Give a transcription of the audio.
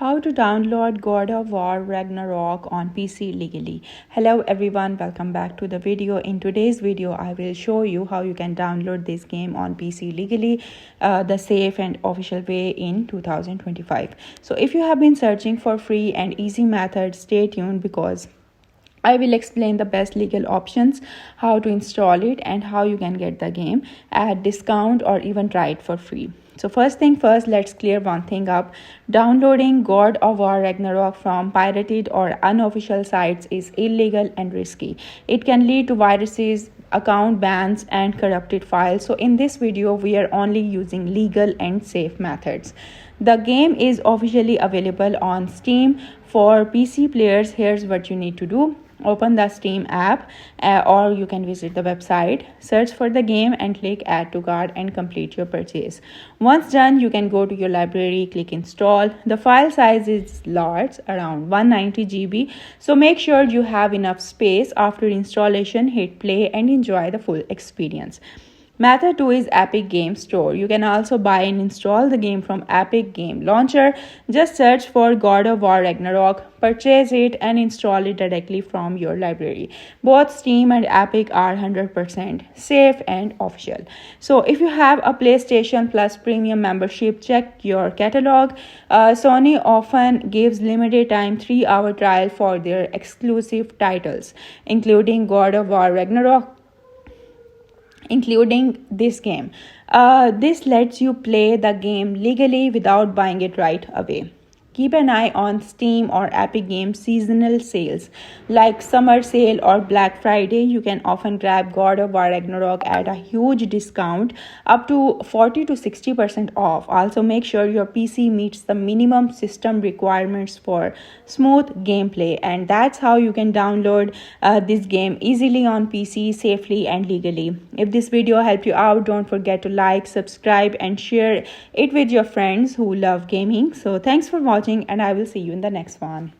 how to download God of War Ragnarok on PC legally. Hello everyone, welcome back to the video. In today's video, I will show you how you can download this game on PC legally, the safe and official way in 2025. So if you have been searching for free and easy methods, stay tuned because I will explain the best legal options, how to install it, and how you can get the game at discount or even try it for free. So first thing first, let's clear one thing up. Downloading God of War Ragnarok from pirated or unofficial sites is illegal and risky. It can lead to viruses, account bans, and corrupted files. So in this video, we are only using legal and safe methods. The game is officially available on Steam for PC players. Here's what you need to do. Open the Steam app or you can visit the website, search for the game and click add to cart and complete your purchase. Once done, you can go to your library, click install. The file size is large, around 190 GB, so make sure you have enough space. After installation, hit play and enjoy the full experience. Method 2 is Epic Game Store. You can also buy and install the game from Epic Game Launcher. Just search for God of War Ragnarok, purchase it and install it directly from your library. Both Steam and Epic are 100% safe and official. So if you have a PlayStation Plus Premium membership, check your catalog. Sony often gives limited time 3-hour trial for their exclusive titles, including God of War Ragnarok, including this game. This lets you play the game legally without buying it right away. Keep an eye on Steam or Epic Games seasonal sales like summer sale or Black Friday. You can often grab God of War Ragnarok at a huge discount, up to 40 to 60% off. Also make sure your PC meets the minimum system requirements for smooth gameplay, and that's how you can download this game easily on PC safely and legally. If this video helped you out, don't forget to like, subscribe and share it with your friends who love gaming. So thanks for watching and I will see you in the next one.